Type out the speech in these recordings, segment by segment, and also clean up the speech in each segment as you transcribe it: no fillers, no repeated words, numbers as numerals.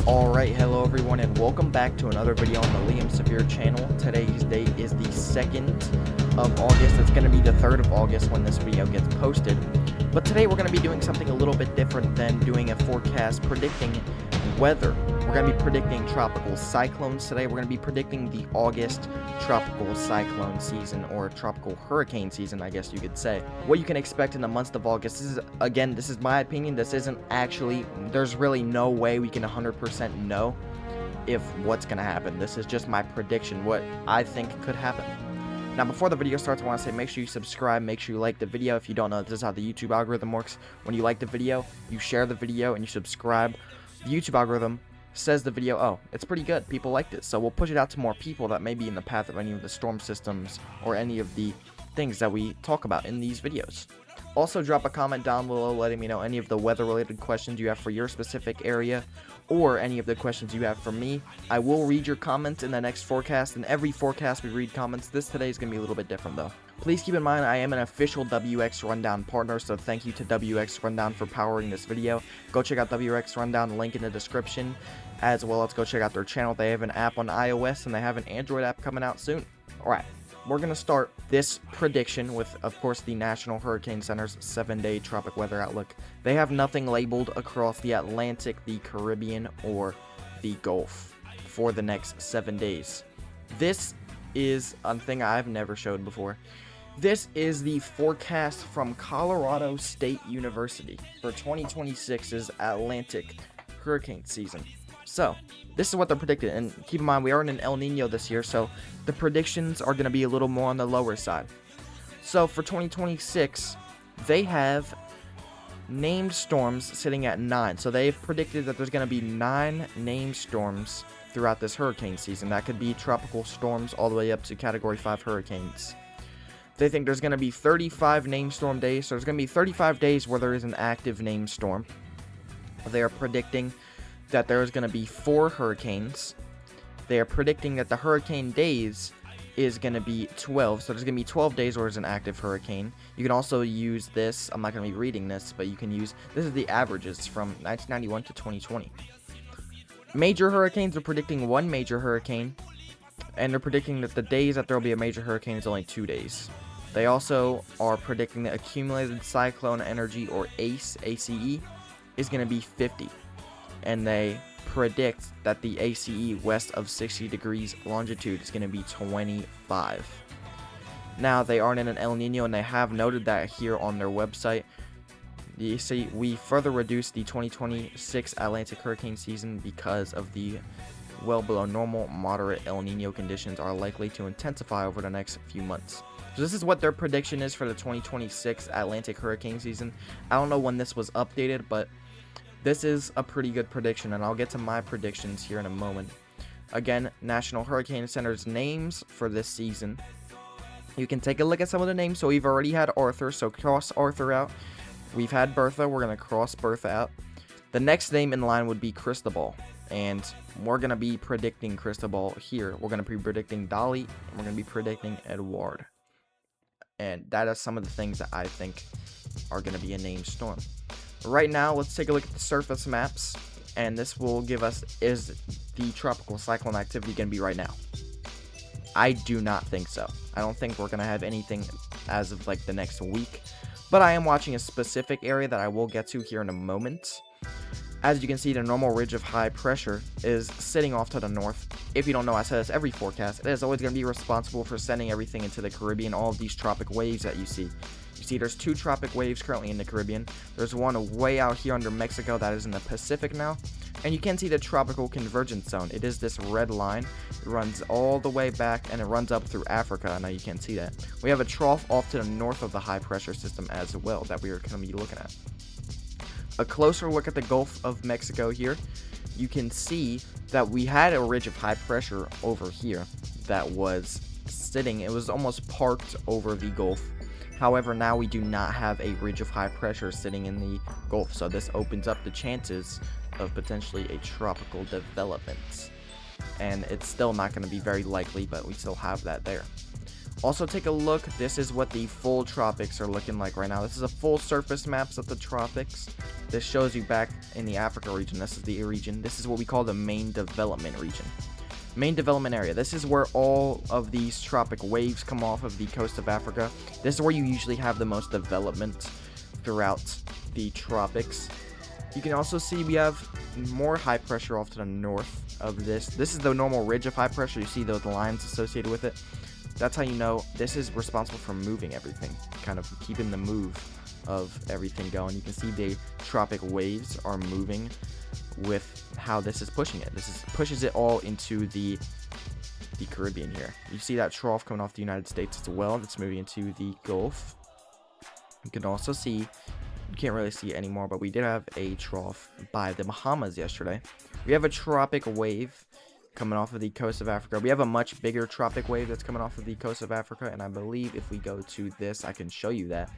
Alright, hello everyone and welcome back to another video on the Liam Severe channel. Today's date is the 2nd of August. It's going to be the 3rd of August when this video gets posted. But today we're going to be doing something a little bit different than doing a forecast predicting weather. We're going to be predicting tropical cyclones today. We're going to be predicting the August tropical cyclone season, or tropical hurricane season, I guess you could say. What you can expect in the month of August. This is my opinion. This isn't actually, there's really no way we can 100% know if what's going to happen. This is just my prediction, what I think could happen. Now, before the video starts, I want to say make sure you subscribe, make sure you like the video. If you don't know, this is how the YouTube algorithm works. When you like the video, you share the video, and you subscribe. The YouTube algorithm says the video, oh, it's pretty good, people liked it, so we'll push it out to more people that may be in the path of any of the storm systems or any of the things that we talk about in these videos. Also, drop a comment down below letting me know any of the weather related questions you have for your specific area, or any of the questions you have for me. I will read your comments in the next forecast, and every forecast we read comments. This today is going to be a little bit different though. Please keep in mind I am an official WXRundown partner, so thank you to WXRundown for powering this video. Go check out WXRundown, link in the description, as well as go check out their channel. They have an app on iOS and they have an Android app coming out soon. Alright, we're going to start this prediction with, of course, the National Hurricane Center's 7-day tropic weather outlook. They have nothing labeled across the Atlantic, the Caribbean, or the Gulf for the next 7 days. This is a thing I've never showed before. This is the forecast from Colorado State University for 2026's Atlantic hurricane season. So, this is what they're predicting, and keep in mind we are in an El Nino this year, so the predictions are going to be a little more on the lower side. So, for 2026, they have named storms sitting at 9. So, they've predicted that there's going to be 9 named storms throughout this hurricane season. That could be tropical storms all the way up to Category 5 hurricanes. They think there's going to be 35 named storm days, so there's going to be 35 days where there is an active named storm. They are predicting that there is going to be 4 hurricanes. They are predicting that the hurricane days is going to be 12. So there's going to be 12 days where there's an active hurricane. You can also use this. I'm not going to be reading this, but you can use, this is the averages from 1991 to 2020. Major hurricanes are predicting 1 major hurricane. And they're predicting that the days that there will be a major hurricane is only 2 days. They also are predicting that accumulated cyclone energy, or ACE, ACE, is going to be 50. And they predict that the ACE west of 60 degrees longitude is going to be 25. Now, they aren't in an El Nino, and they have noted that here on their website. You see, we further reduced the 2026 Atlantic hurricane season because of the well below normal moderate El Nino conditions are likely to intensify over the next few months. So this is what their prediction is for the 2026 Atlantic hurricane season. I don't know when this was updated, but this is a pretty good prediction, and I'll get to my predictions here in a moment. Again, National Hurricane Center's names for this season. You can take a look at some of the names. So we've already had Arthur, so cross Arthur out. We've had Bertha, we're going to cross Bertha out. The next name in line would be Cristobal, and we're going to be predicting Cristobal here. We're going to be predicting Dolly, and we're going to be predicting Edward. And that is some of the things that I think are going to be a named storm. Right now, let's take a look at the surface maps, and this will give us, is the tropical cyclone activity going to be right now? I do not think so. I don't think we're going to have anything as of like the next week, but I am watching a specific area that I will get to here in a moment. As you can see, the normal ridge of high pressure is sitting off to the north. If you don't know, I say this every forecast, it is always going to be responsible for sending everything into the Caribbean, all of these tropic waves that you see. You see, there's 2 tropic waves currently in the Caribbean. There's one way out here under Mexico that is in the Pacific now. And you can see the tropical convergence zone. It is this red line. It runs all the way back, and it runs up through Africa. Now you can't see that. We have a trough off to the north of the high pressure system as well that we are going to be looking at. A closer look at the Gulf of Mexico here, you can see that we had a ridge of high pressure over here that was sitting, it was almost parked over the Gulf. However, now we do not have a ridge of high pressure sitting in the Gulf, so this opens up the chances of potentially a tropical development. And it's still not going to be very likely, but we still have that there. Also, take a look. This is what the full tropics are looking like right now. This is a full surface maps of the tropics. this shows you back in the Africa region. This is the region. This is what we call the main development region. Main development area. This is where all of these tropic waves come off of the coast of Africa. This is where you usually have the most development throughout the tropics. You can also see we have more high pressure off to the north of this. This is the normal ridge of high pressure. You see those lines associated with it. That's how you know this is responsible for moving everything, kind of keeping the move of everything going. You can see the tropic waves are moving with how this is pushing it. This pushes it all into the Caribbean here. You see that trough coming off the United States as well. That's moving into the Gulf. You can also see, you can't really see it anymore, but we did have a trough by the Bahamas yesterday. We have a tropic wave coming off of the coast of Africa. We have a much bigger tropic wave that's coming off of the coast of Africa, and I believe if we go to this, I can show you that.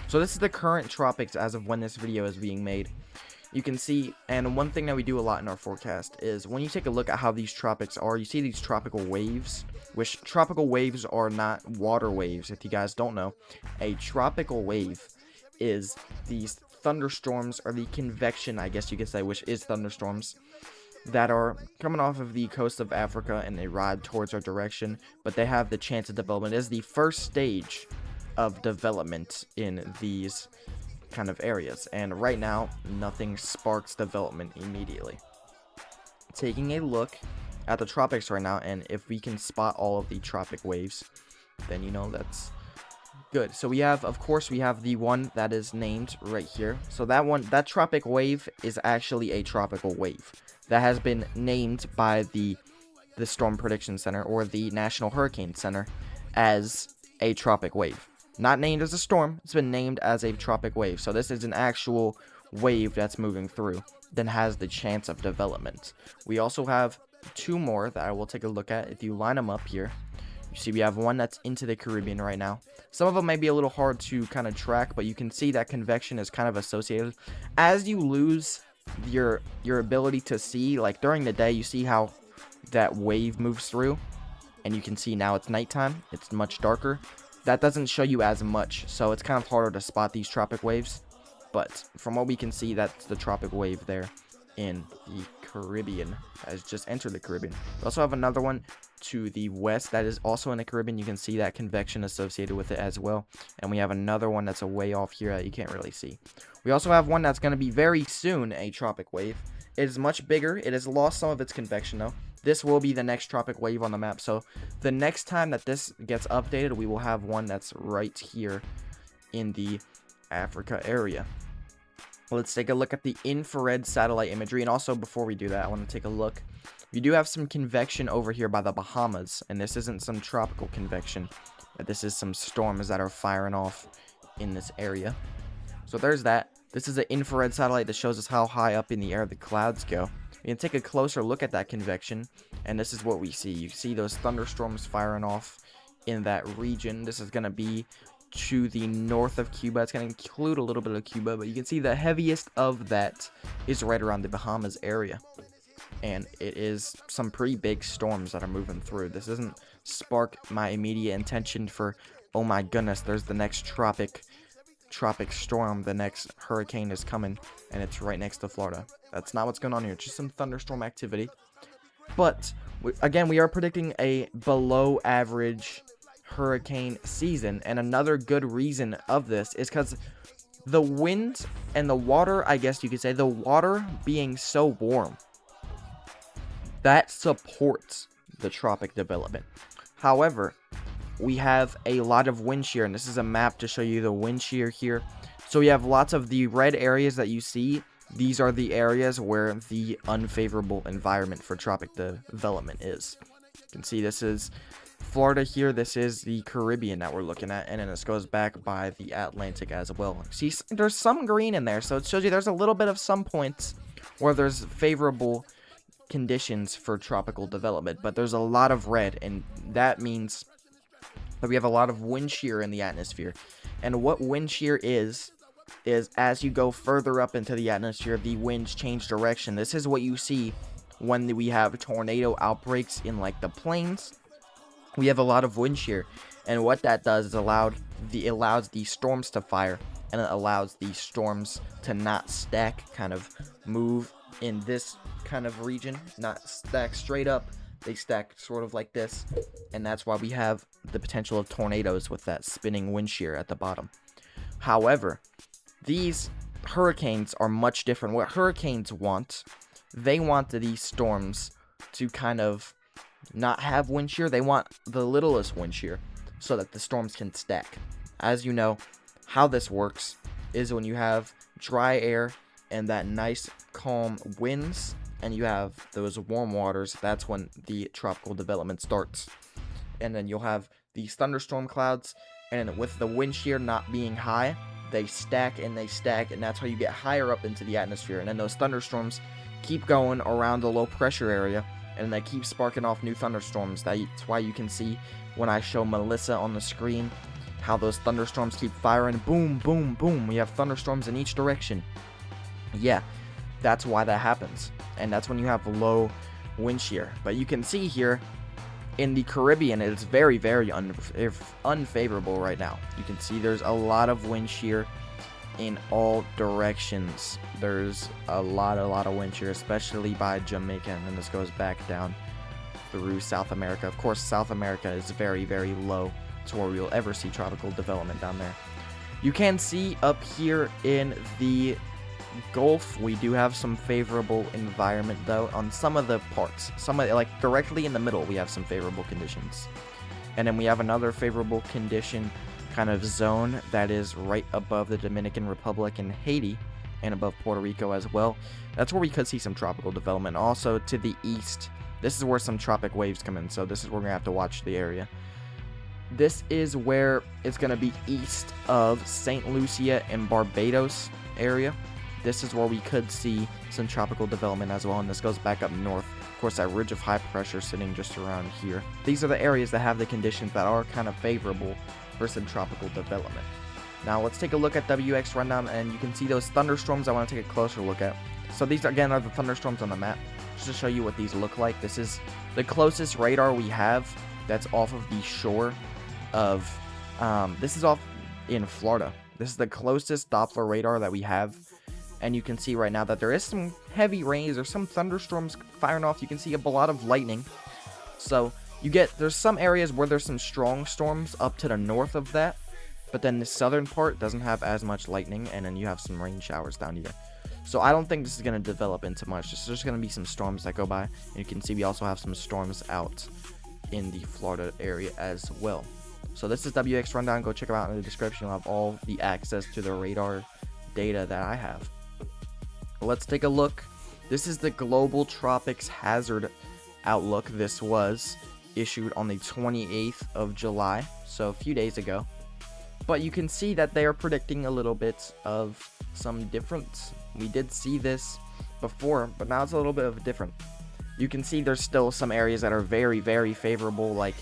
So this is the current tropics as of when this video is being made. You can see, and one thing that we do a lot in our forecast is when you take a look at how these tropics are, you see these tropical waves, which tropical waves are not water waves. If you guys don't know, a tropical wave is these thunderstorms, or the convection, I guess you could say, which is thunderstorms, that are coming off of the coast of Africa and they ride towards our direction, but they have the chance of development. It is the first stage of development in these kind of areas, and right now nothing sparks development immediately. Taking a look at the tropics right now, and if we can spot all of the tropic waves, then you know that's good. So we have, of course, we have the one that is named right here. So that one, that tropic wave is actually a tropical wave that has been named by the Storm Prediction Center, or the National Hurricane Center, as a tropic wave. Not named as a storm, it's been named as a tropic wave. So this is an actual wave that's moving through, then has the chance of development. We also have two more that I will take a look at. If you line them up here, you see we have one that's into the Caribbean right now. Some of them may be a little hard to kind of track, but you can see that convection is kind of associated. As you lose your ability to see, like during the day, you see how that wave moves through, and you can see now it's nighttime, it's much darker. That doesn't show you as much, so it's kind of harder to spot these tropic waves. But from what we can see, that's the tropic wave there in the Caribbean, has just entered the Caribbean. We also have another one to the west that is also in the Caribbean. You can see that convection associated with it as well. And we have another one that's a way off here that you can't really see. We also have one that's going to be very soon a tropic wave. It is much bigger. It has lost some of its convection though. This will be the next tropic wave on the map. So the next time that this gets updated, we will have one that's right here in the Africa area. Let's take a look at the infrared satellite imagery. And also, before we do that, I want to take a look. We do have some convection over here by the Bahamas. And this isn't some tropical convection, but this is some storms that are firing off in this area. So there's that. This is an infrared satellite that shows us how high up in the air the clouds go. We can take a closer look at that convection, and this is what we see. You see those thunderstorms firing off in that region. This is going to be to the north of Cuba. It's going to include a little bit of Cuba, but you can see the heaviest of that is right around the Bahamas area. And it is some pretty big storms that are moving through. This doesn't spark my immediate intention for, oh my goodness, there's the next tropic storm, the next hurricane is coming, and it's right next to Florida. That's not what's going on here. It's just some thunderstorm activity. But again, we are predicting a below average hurricane season, and another good reason of this is because the wind and the water, I guess you could say, the water being so warm, that supports the tropic development. However, we have a lot of wind shear, and this is a map to show you the wind shear here. So we have lots of the red areas that you see. These are the areas where the unfavorable environment for tropic development is. You can see this is Florida here. This is the Caribbean that we're looking at, and then this goes back by the Atlantic as well. See, there's some green in there, so it shows you there's a little bit of some points where there's favorable conditions for tropical development, but there's a lot of red, and that means that we have a lot of wind shear in the atmosphere. And what wind shear is as you go further up into the atmosphere, the winds change direction. This is what you see when we have tornado outbreaks in like the plains. We have a lot of wind shear, and what that does is allows the storms to fire, and it allows the storms to not stack, kind of move in this kind of region, not stack straight up. They stack sort of like this, and that's why we have the potential of tornadoes with that spinning wind shear at the bottom. However, these hurricanes are much different. What hurricanes want, they want these storms to kind of not have wind shear. They want the littlest wind shear so that the storms can stack. As you know, how this works is when you have dry air and that nice calm winds, and you have those warm waters, that's when the tropical development starts. And then you'll have these thunderstorm clouds, and with the wind shear not being high, they stack and they stack, and that's how you get higher up into the atmosphere. And then those thunderstorms keep going around the low pressure area, and they keep sparking off new thunderstorms. That's why you can see when I show Melissa on the screen how those thunderstorms keep firing. Boom, boom, boom. We have thunderstorms in each direction. Yeah, that's why that happens. And that's when you have low wind shear. But you can see here in the Caribbean, it's very, very unfavorable right now. You can see there's a lot of wind shear in all directions. There's a lot of wind shear, especially by Jamaica, and then this goes back down through South America. Of course, South America is very, very low to where we'll ever see tropical development down there. You can see up here in the Gulf, we do have some favorable environment though on some of the parts. Some of, like directly in the middle, we have some favorable conditions, and then we have another favorable condition kind of zone that is right above the Dominican Republic and Haiti, and above Puerto Rico as well. That's where we could see some tropical development. Also to the east, this is where some tropic waves come in, so this is where we're gonna have to watch the area. This is where it's gonna be east of St. Lucia and Barbados area. This is where we could see some tropical development as well, and this goes back up north. Of course, that ridge of high pressure sitting just around here. These are the areas that have the conditions that are kind of favorable for some tropical development. Now, let's take a look at WXRundown, and you can see those thunderstorms I want to take a closer look at. So these, again, are the thunderstorms on the map, just to show you what these look like. This is the closest radar we have that's off of the shore of, this is off in Florida. This is the closest Doppler radar that we have. And you can see right now that there is some heavy rains or some thunderstorms firing off. You can see a lot of lightning. So there's some areas where there's some strong storms up to the north of that. But then the southern part doesn't have as much lightning, and then you have some rain showers down here. So I don't think this is going to develop into much. There's just going to be some storms that go by. And you can see we also have some storms out in the Florida area as well. So this is WXRundown. Go check them out in the description. I'll have all the access to the radar data that I have. Let's take a look. This is the Global Tropics Hazard Outlook. This was issued on the 28th of July, so a few days ago. But you can see that they are predicting a little bit of some difference. We did see this before, but now it's a little bit of a different. You can see there's still some areas that are very, very favorable, like,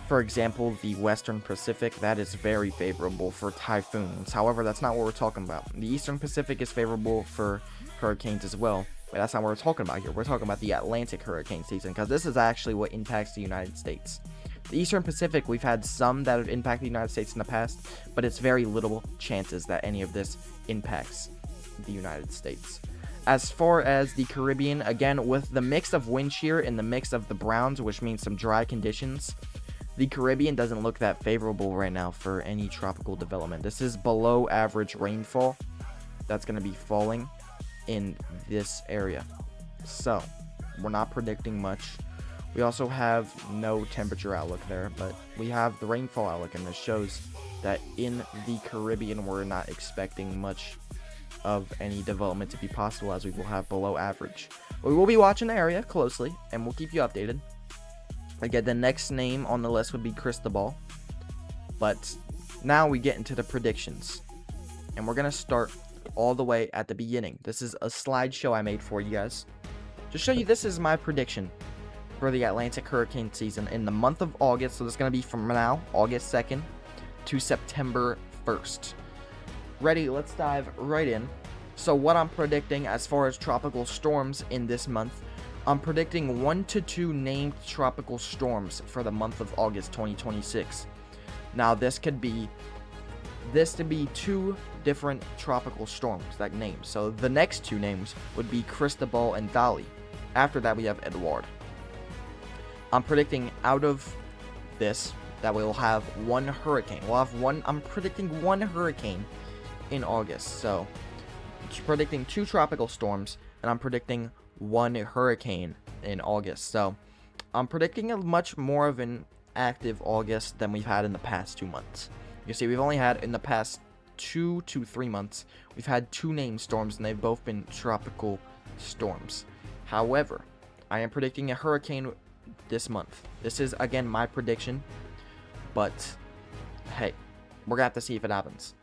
for example, the Western Pacific. That is very favorable for typhoons. However, that's not what we're talking about. The Eastern Pacific is favorable for hurricanes as well, but that's not what we're talking about here. We're talking about the Atlantic hurricane season, because this is actually what impacts the United States. The Eastern Pacific, we've had some that have impacted the United States in the past, but it's very little chances that any of this impacts the United States. As far as the Caribbean, again, with the mix of wind shear and the mix of the browns, which means some dry conditions, the Caribbean doesn't look that favorable right now for any tropical development. This is below average rainfall that's going to be falling in this area. So, we're not predicting much. We also have no temperature outlook there, but we have the rainfall outlook, and this shows that in the Caribbean, we're not expecting much of any development to be possible, as we will have below average. We will be watching the area closely, and we'll keep you updated. Again, the next name on the list would be Cristobal. But now we get into the predictions. And we're going to start all the way at the beginning. This is a slideshow I made for you guys. To show you, this is my prediction for the Atlantic hurricane season in the month of August. So this is going to be from now, August 2nd, to September 1st. Ready? Let's dive right in. So what I'm predicting as far as tropical storms in this month, I'm predicting 1 to 2 named tropical storms for the month of August 2026. Now, this could be this to be 2 different tropical storms, that name. So the next 2 names would be Cristobal and Dali. After that, we have Edward. I'm predicting out of this that we will have 1 hurricane. We'll have I'm predicting 1 hurricane in August. So, predicting 2 tropical storms, and I'm predicting 1 hurricane in August. So, I'm predicting a much more of an active August than we've had in the past 2 months. You see, we've only had in the past 2 to 3 months, we've had 2 named storms, and they've both been tropical storms. However, I am predicting a hurricane this month. This is, again, my prediction, but hey, we're gonna have to see if it happens.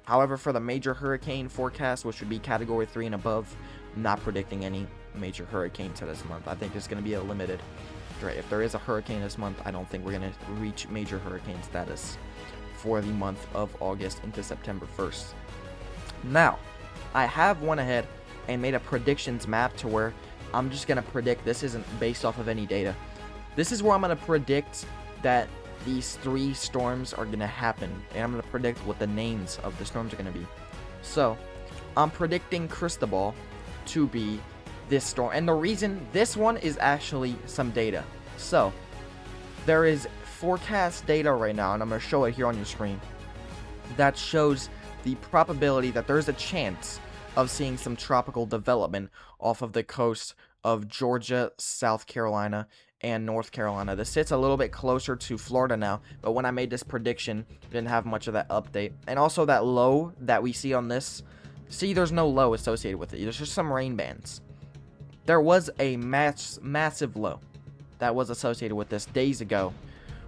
However, for the major hurricane forecast, which would be category 3 and above, I'm not predicting any major hurricanes this month. I think it's going to be a limited. If there is a hurricane this month, I don't think we're going to reach major hurricane status for the month of August into September 1st. Now, I have went ahead and made a predictions map to where I'm just going to predict. This isn't based off of any data. This is where I'm going to predict that these 3 storms are going to happen, and I'm going to predict what the names of the storms are going to be. So, I'm predicting Cristobal to be this storm, and the reason this one is actually some data. So, there is forecast data right now, and I'm going to show it here on your screen, that shows the probability that there's a chance of seeing some tropical development off of the coast of Georgia, South Carolina, and North Carolina. This sits a little bit closer to Florida now, but when I made this prediction, didn't have much of that update. And also that low that we see on this, see, there's no low associated with it. There's just some rain bands. There was a massive low that was associated with this days ago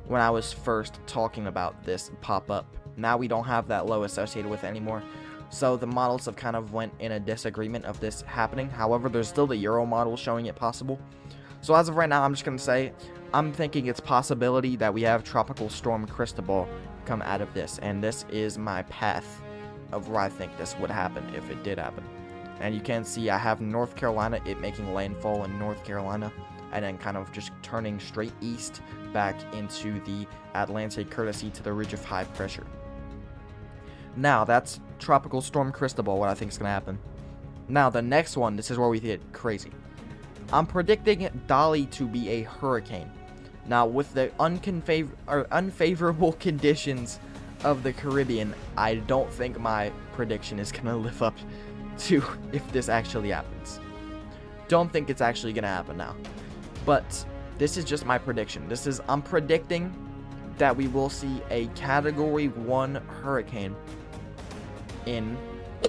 when I was first talking about this pop-up. Now we don't have that low associated with it anymore. So the models have kind of went in a disagreement of this happening. However, there's still the Euro model showing it possible. So as of right now, I'm just going to say, I'm thinking it's possibility that we have Tropical Storm Cristobal come out of this. And this is my path of where I think this would happen if it did happen. And you can see I have North Carolina, it making landfall in North Carolina, and then kind of just turning straight east back into the Atlantic courtesy to the ridge of high pressure. Now, that's Tropical Storm Cristobal, what I think is going to happen. Now, the next one, this is where we get crazy. I'm predicting Dali to be a hurricane. Now, with the unfavorable conditions of the Caribbean, I don't think my prediction is going to live up to if this actually happens. Don't think it's actually going to happen now. But this is just my prediction. I'm predicting that we will see a Category 1 hurricane in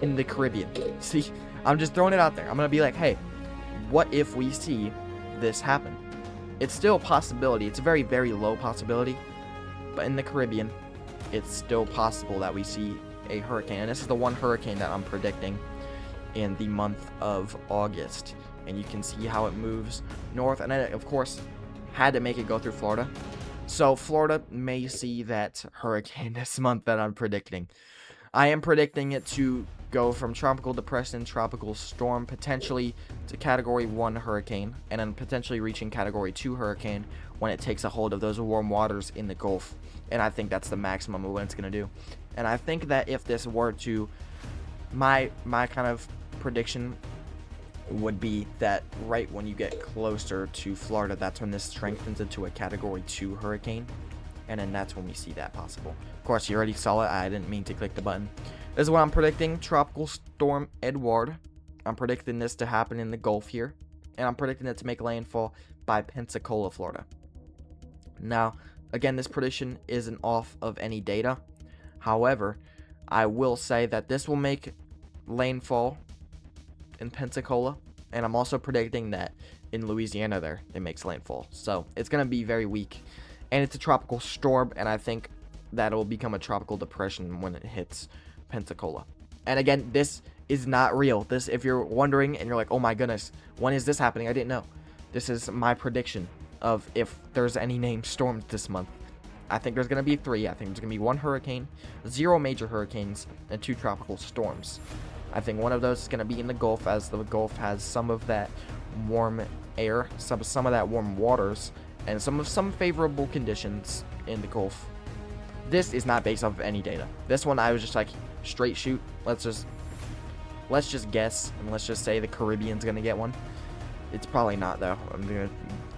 the Caribbean. See, I'm just throwing it out there. I'm going to be like, hey, what if we see this happen? It's still a possibility. It's a very, very low possibility. But in the Caribbean, it's still possible that we see a hurricane. And this is the one hurricane that I'm predicting in the month of August. And you can see how it moves north. And then, of course, had to make it go through Florida. So Florida may see that hurricane this month that I'm predicting. I am predicting it to go from tropical depression, tropical storm, potentially to Category 1 hurricane, and then potentially reaching Category 2 hurricane when it takes a hold of those warm waters in the Gulf. And I think that's the maximum of what it's going to do. And I think that if this were to, my kind of prediction would be that right when you get closer to Florida, that's when this strengthens into a Category 2 hurricane. And then that's when we see that possible. Of course, you already saw it. I didn't mean to click the button. This is what I'm predicting. Tropical Storm Edward. I'm predicting this to happen in the Gulf here. And I'm predicting it to make landfall by Pensacola, Florida. Now, again, this prediction isn't off of any data. However, I will say that this will make landfall in Pensacola. And I'm also predicting that in Louisiana there, it makes landfall. So, it's going to be very weak. And it's a tropical storm, and I think that it will become a tropical depression when it hits Pensacola. And again, this is not real. This, if you're wondering and you're like, oh my goodness, when is this happening? I didn't know. This is my prediction of if there's any named storms this month. I think there's going to be 3. I think there's going to be 1 hurricane, 0 major hurricanes, and 2 tropical storms. I think one of those is going to be in the Gulf, as the Gulf has some of that warm air, some of that warm waters, and some favorable conditions in the Gulf. this is not based off of any data. This one I was just like, straight shoot. Let's just guess, and let's just say the Caribbean's gonna get one. It's probably not, though. I'm gonna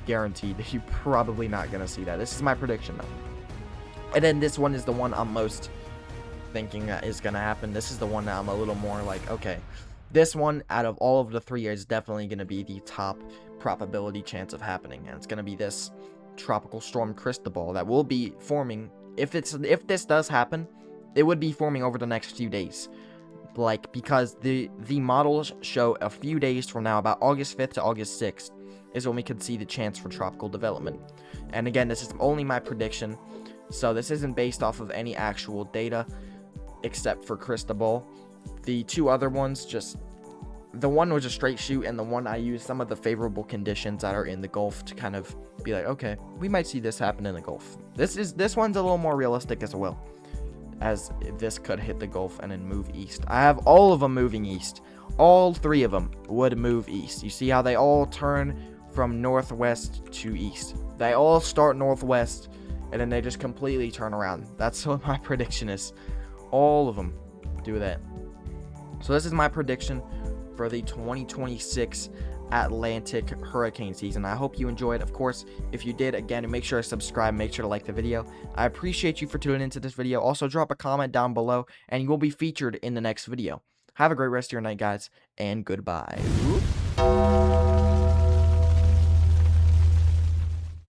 guarantee that you're probably not gonna see that. This is my prediction, though. And then this one is the one I'm most thinking that is gonna happen. This is the one that I'm a little more like, okay, this one out of all of the three is definitely gonna be the top probability chance of happening, and it's gonna be this tropical storm Cristobal that will be forming. If this does happen, it would be forming over the next few days, like, because the models show a few days from now, about August 5th to August 6th, is when we could see the chance for tropical development. And again, this is only my prediction, so this isn't based off of any actual data except for Cristobal. The two other ones, just the one was a straight shoot, and the one I used some of the favorable conditions that are in the Gulf to kind of be like, okay, we might see this happen in the Gulf. This one's a little more realistic as well, as this could hit the Gulf and then move east. I have all of them moving east. All three of them would move east. You see how they all turn from northwest to east. They all start northwest, and then they just completely turn around. That's what my prediction is. All of them do that. So this is my prediction for the 2026 Atlantic hurricane season. I hope you enjoyed. Of course, if you did, again, make sure to subscribe, make sure to like the video. I appreciate you for tuning into this video. Also, drop a comment down below, and you will be featured in the next video. Have a great rest of your night, guys, and goodbye.